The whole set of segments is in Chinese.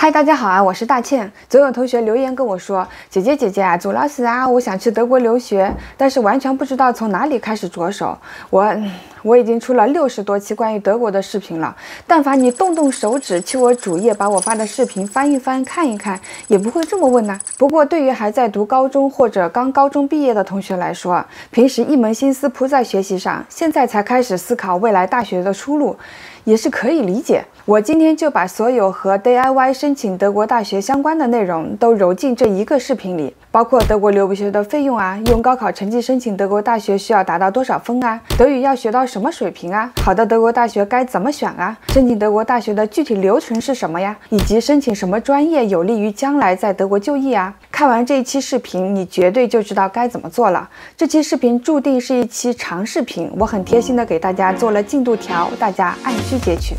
嗨，大家好啊，我是大倩。总有同学留言跟我说，姐姐啊，祖老师啊，我想去德国留学，但是完全不知道从哪里开始着手。我已经出了60多期关于德国的视频了，但凡你动动手指去我主页把我发的视频翻一翻看一看，也不会这么问呢。不过对于还在读高中或者刚高中毕业的同学来说，平时一门心思扑在学习上，现在才开始思考未来大学的出路，也是可以理解。我今天就把所有和 DIY 申请德国大学相关的内容都揉进这一个视频里，包括德国留学的费用啊，用高考成绩申请德国大学需要达到多少分啊，德语要学到什么水平啊，好的德国大学该怎么选啊，申请德国大学的具体流程是什么呀，以及申请什么专业有利于将来在德国就业啊。看完这一期视频，你绝对就知道该怎么做了。这期视频注定是一期长视频，我很贴心的给大家做了进度条，大家按需截取。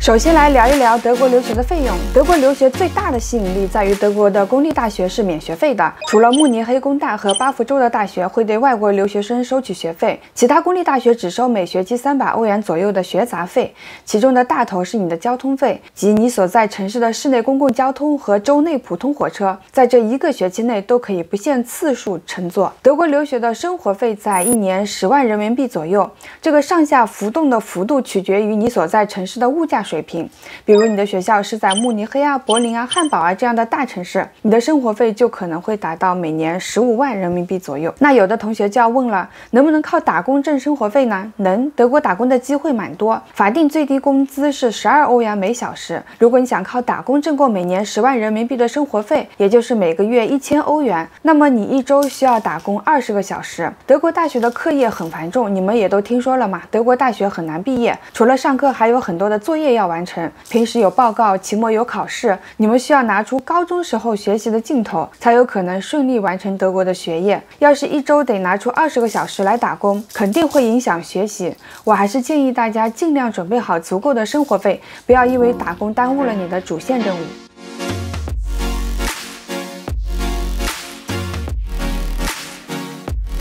首先来聊一聊德国留学的费用。德国留学最大的吸引力在于德国的公立大学是免学费的，除了慕尼黑工大和巴福州的大学会对外国留学生收取学费，其他公立大学只收每学期300欧元左右的学杂费，其中的大头是你的交通费，即你所在城市的市内公共交通和州内普通火车，在这一个学期内都可以不限次数乘坐。德国留学的生活费在1年10万人民币左右，这个上下浮动的幅度取决于你所在城市的物价水平，比如你的学校是在慕尼黑啊、柏林啊、汉堡啊这样的大城市，你的生活费就可能会达到每年15万人民币左右。那有的同学就要问了，能不能靠打工挣生活费呢？能，德国打工的机会蛮多，法定最低工资是12欧元每小时。如果你想靠打工挣够每年10万人民币的生活费，也就是每个月1000欧元，那么你一周需要打工20个小时。德国大学的课业很繁重，你们也都听说了嘛，德国大学很难毕业，除了上课还有很多的作业要完成，平时有报告，期末有考试，你们需要拿出高中时候学习的劲头，才有可能顺利完成德国的学业。要是一周得拿出20个小时来打工，肯定会影响学习。我还是建议大家尽量准备好足够的生活费，不要因为打工耽误了你的主线任务。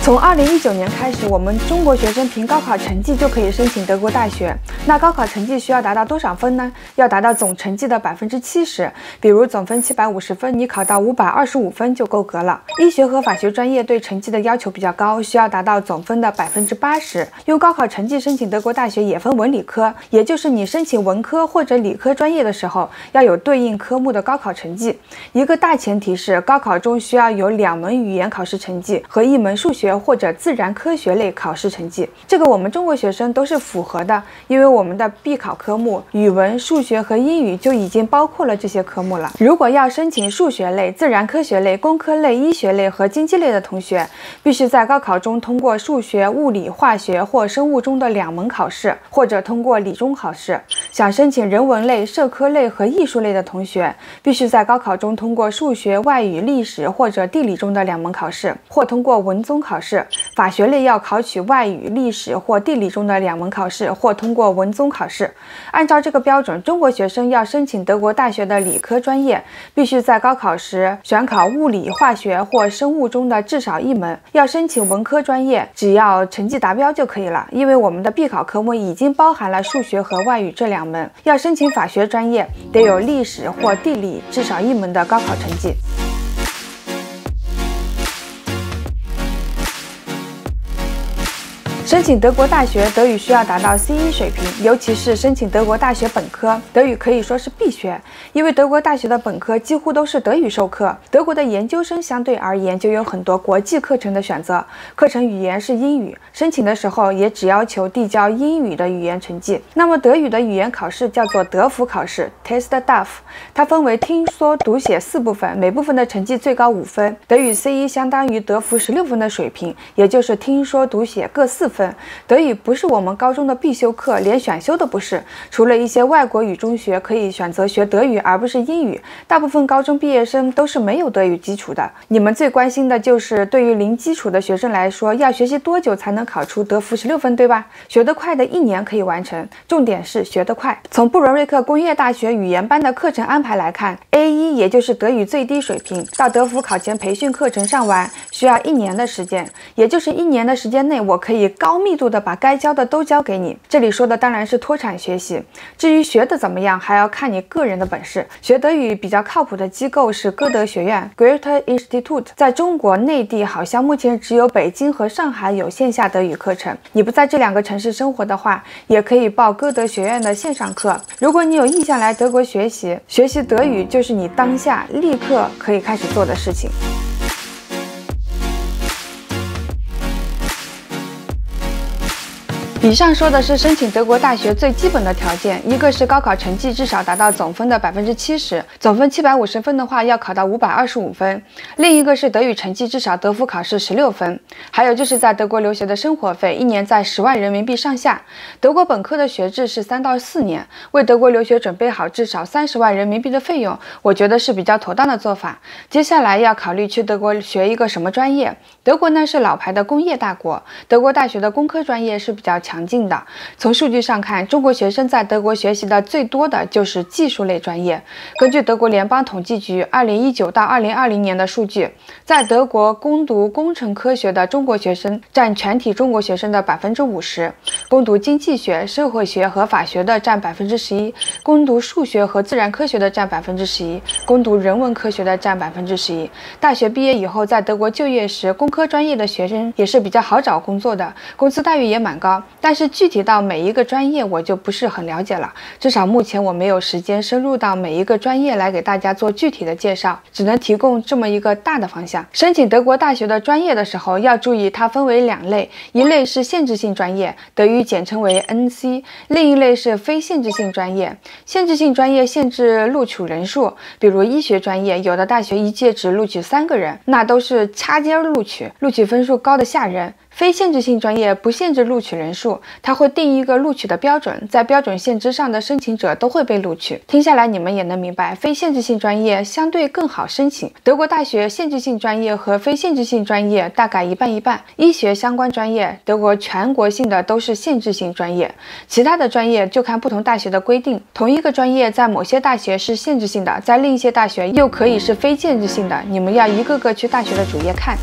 从2019年开始，我们中国学生凭高考成绩就可以申请德国大学。那高考成绩需要达到多少分呢？要达到总成绩的70%。比如总分750分，你考到525分就够格了。医学和法学专业对成绩的要求比较高，需要达到总分的80%。用高考成绩申请德国大学也分文理科，也就是你申请文科或者理科专业的时候，要有对应科目的高考成绩。一个大前提是，高考中需要有2门语言考试成绩和1门数学或者自然科学类考试成绩，这个我们中国学生都是符合的，因为我们的必考科目语文、数学和英语就已经包括了这些科目了。如果要申请数学类、自然科学类、工科类、医学类和经济类的同学，必须在高考中通过数学、物理、化学或生物中的2门考试，或者通过理综考试。想申请人文类、社科类和艺术类的同学，必须在高考中通过数学、外语、历史或者地理中的2门考试，或通过文综考试。法学类要考取外语、历史或地理中的2门考试，或通过文综考试。按照这个标准，中国学生要申请德国大学的理科专业，必须在高考时选考物理、化学或生物中的至少1门。要申请文科专业，只要成绩达标就可以了，因为我们的必考科目已经包含了数学和外语这2门。要申请法学专业，得有历史或地理至少1门的高考成绩。申请德国大学，德语需要达到 C1 水平，尤其是申请德国大学本科，德语可以说是必学，因为德国大学的本科几乎都是德语授课。德国的研究生相对而言就有很多国际课程的选择，课程语言是英语，申请的时候也只要求递交英语的语言成绩。那么德语的语言考试叫做德福考试 Test DAF， 它分为听说读写4部分，每部分的成绩最高5分。德语 C1 相当于德福16分的水平，也就是听说读写各4分。德语不是我们高中的必修课，连选修都不是。除了一些外国语中学可以选择学德语而不是英语，大部分高中毕业生都是没有德语基础的。你们最关心的就是对于零基础的学生来说，要学习多久才能考出德福16分，对吧？学得快的1年可以完成，重点是学得快。从布伦瑞克工业大学语言班的课程安排来看， A1 也就是德语最低水平，到德福考前培训课程上完需要1年的时间，也就是1年的时间内，我可以高高密度的把该教的都教给你。这里说的当然是脱产学习，至于学的怎么样，还要看你个人的本事。学德语比较靠谱的机构是歌德学院 Goethe Institut， 在中国内地好像目前只有北京和上海有线下德语课程。你不在这2个城市生活的话，也可以报歌德学院的线上课。如果你有意向来德国学习德语，就是你当下立刻可以开始做的事情。以上说的是申请德国大学最基本的条件，一个是高考成绩至少达到总分的70%，总分750分的话要考到525分；另一个是德语成绩至少德福考试16分。还有就是在德国留学的生活费，1年在10万人民币上下。德国本科的学制是3到4年，为德国留学准备好至少30万人民币的费用，我觉得是比较妥当的做法。接下来要考虑去德国学一个什么专业。德国呢是老牌的工业大国，德国大学的工科专业是比较强劲的。从数据上看，中国学生在德国学习的最多的就是技术类专业。根据德国联邦统计局2019到2020年的数据，在德国攻读工程科学的中国学生占全体中国学生的50%，攻读经济学、社会学和法学的占11%，攻读数学和自然科学的占11%，攻读人文科学的占11%。大学毕业以后，在德国就业时，工科专业的学生也是比较好找工作的，工资待遇也蛮高。但是具体到每一个专业我就不是很了解了，至少目前我没有时间深入到每一个专业来给大家做具体的介绍，只能提供这么一个大的方向。申请德国大学的专业的时候要注意，它分为2类，一类是限制性专业，德语简称为 NC， 另一类是非限制性专业。限制性专业限制录取人数，比如医学专业，有的大学一届只录取3个人，那都是掐尖录取，录取分数高的吓人。非限制性专业不限制录取人数，它会定一个录取的标准，在标准线之上的申请者都会被录取。听下来你们也能明白，非限制性专业相对更好申请。德国大学限制性专业和非限制性专业大概一半一半。医学相关专业，德国全国性的都是限制性专业，其他的专业就看不同大学的规定。同一个专业在某些大学是限制性的，在另一些大学又可以是非限制性的，你们要一个个去大学的主页看。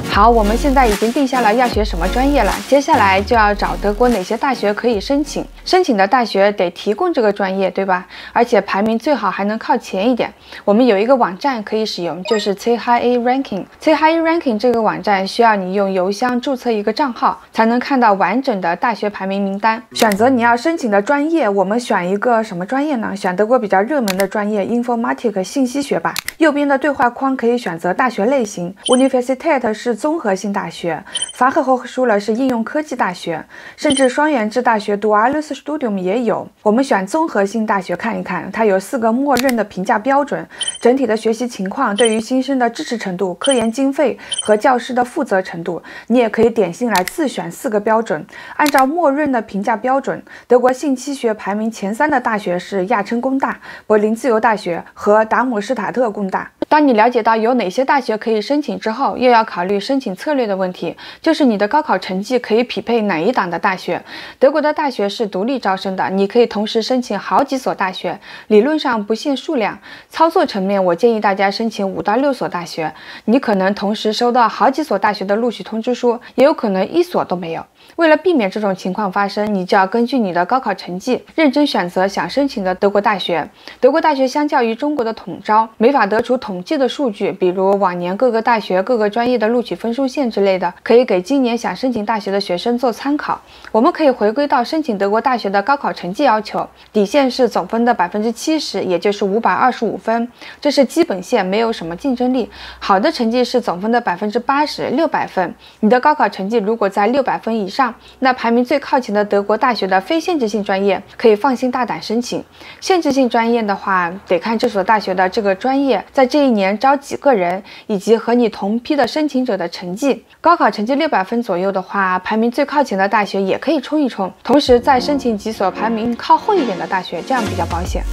好，我们现在已经定下了要学什么专业了，接下来就要找德国哪些大学可以申请。申请的大学得提供这个专业，对吧？而且排名最好还能靠前一点。我们有一个网站可以使用，就是 CHIA Ranking。CHIA Ranking 这个网站需要你用邮箱注册一个账号，才能看到完整的大学排名名单。选择你要申请的专业，我们选一个什么专业呢？选德国比较热门的专业 Informatik 信息学吧。右边的对话框可以选择大学类型 ，Universität 是综合性大学， Fachhochschule 是应用科技大学，甚至双元制大学 Duales Studium 也有。我们选综合性大学看一看，它有4个默认的评价标准，整体的学习情况、对于新生的支持程度、科研经费和教师的负责程度。你也可以点进来自选4个标准，按照默认的评价标准，德国信息学排名前3的大学是亚琛工大、柏林自由大学和达姆施塔特工大。当你了解到有哪些大学可以申请之后，又要考虑申请策略的问题，就是你的高考成绩可以匹配哪一档的大学。德国的大学是独立招生的，你可以同时申请好几所大学，理论上不限数量。操作层面，我建议大家申请5到6所大学，你可能同时收到好几所大学的录取通知书，也有可能1所都没有。为了避免这种情况发生，你就要根据你的高考成绩认真选择想申请的德国大学。德国大学相较于中国的统招，没法得出统计的数据，比如往年各个大学各个专业的录取分数线之类的，可以给今年想申请大学的学生做参考。我们可以回归到申请德国大学的高考成绩要求，底线是总分的70%，也就是525分，这是基本线，没有什么竞争力。好的成绩是总分的80%，600分。你的高考成绩如果在600分以上，那排名最靠前的德国大学的非限制性专业可以放心大胆申请。限制性专业的话，得看这所大学的这个专业在这一年招几个人，以及和你同批的申请者的成绩。高考成绩600分左右的话，排名最靠前的大学也可以冲一冲，同时再申请几所排名靠后一点的大学，这样比较保险。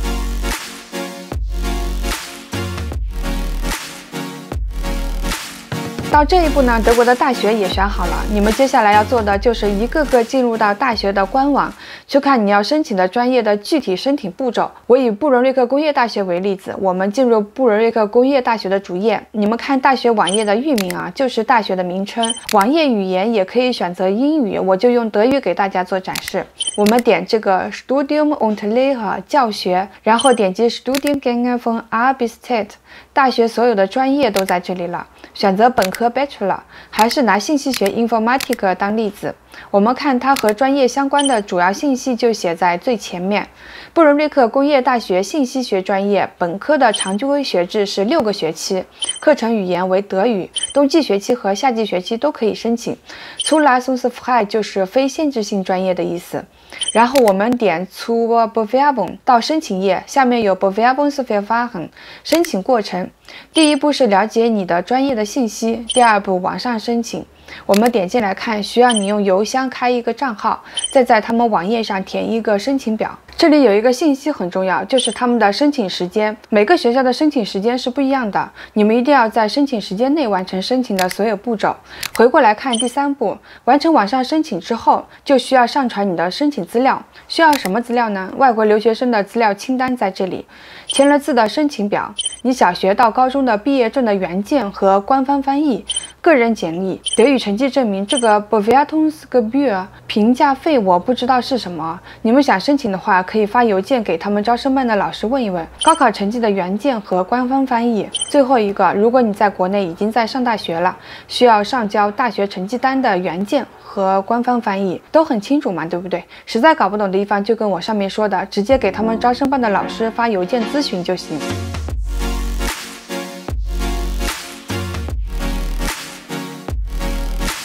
到这一步呢，德国的大学也选好了，你们接下来要做的就是一个个进入到大学的官网，去看你要申请的专业的具体申请步骤。我以布伦瑞克工业大学为例子，我们进入布伦瑞克工业大学的主页，你们看大学网页的域名啊，就是大学的名称。网页语言也可以选择英语，我就用德语给大家做展示。我们点这个 Studium und Lehre 教学，然后点击 Studiengänge von A bis Z， 大学所有的专业都在这里了。选择本科 Bachelor， 还是拿信息学 Informatik 当例子。我们看它和专业相关的主要信息就写在最前面。布伦瑞克工业大学信息学专业本科的常规学制是6个学期，课程语言为德语，冬季学期和夏季学期都可以申请。Zulassungsfrei 就是非限制性专业的意思。然后我们点 Zur Bewerbung 到申请页，下面有 Bewerbungsverfahren 申请过程。第一步是了解你的专业的信息，第二步网上申请。我们点进来看，需要你用邮箱开一个账号，再在他们网页上填一个申请表。这里有一个信息很重要，就是他们的申请时间，每个学校的申请时间是不一样的，你们一定要在申请时间内完成申请的所有步骤。回过来看第3步，完成网上申请之后，就需要上传你的申请资料。需要什么资料呢？外国留学生的资料清单在这里，签了字的申请表，你小学到高中的毕业证的原件和官方翻译，个人简历，德语成绩证明。这个 Bewertungsgebühr 评价费我不知道是什么，你们想申请的话可以发邮件给他们招生办的老师问一问。高考成绩的原件和官方翻译。最后一个，如果你在国内已经在上大学了，需要上交大学成绩单的原件和官方翻译，都很清楚嘛，对不对？实在搞不懂的地方就跟我上面说的，直接给他们招生办的老师发邮件咨询就行。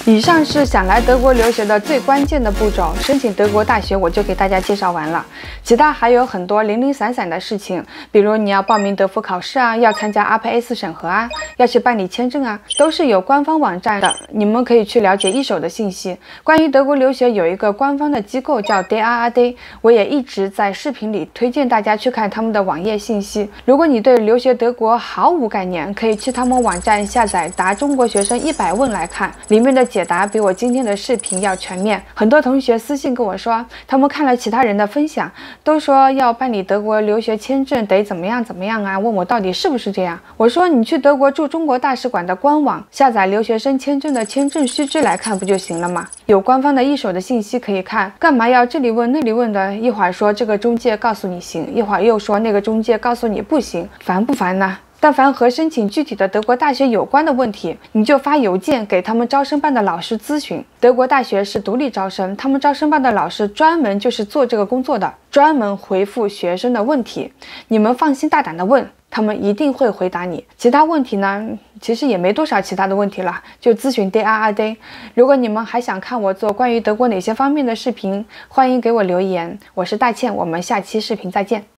以上是想来德国留学的最关键的步骤，申请德国大学我就给大家介绍完了，其他还有很多零零散散的事情，比如你要报名德福考试啊，要参加 APS 审核啊，要去办理签证啊，都是有官方网站的，你们可以去了解一手的信息。关于德国留学有一个官方的机构叫 DAAD， 我也一直在视频里推荐大家去看他们的网页信息。如果你对留学德国毫无概念，可以去他们网站下载答中国学生100问来看，里面的解答比我今天的视频要全面。很多同学私信跟我说，他们看了其他人的分享，都说要办理德国留学签证得怎么样啊，问我到底是不是这样。我说你去德国驻中国大使馆的官网下载留学生签证的签证须知来看不就行了吗？有官方的一手的信息可以看，干嘛要这里问那里问的？一会儿说这个中介告诉你行，一会儿又说那个中介告诉你不行，烦不烦呢？但凡和申请具体的德国大学有关的问题，你就发邮件给他们招生办的老师咨询。德国大学是独立招生，他们招生办的老师专门就是做这个工作的，专门回复学生的问题。你们放心大胆的问，他们一定会回答你。其他问题呢，其实也没多少其他的问题了，就咨询 DAAD。如果你们还想看我做关于德国哪些方面的视频，欢迎给我留言。我是大倩，我们下期视频再见。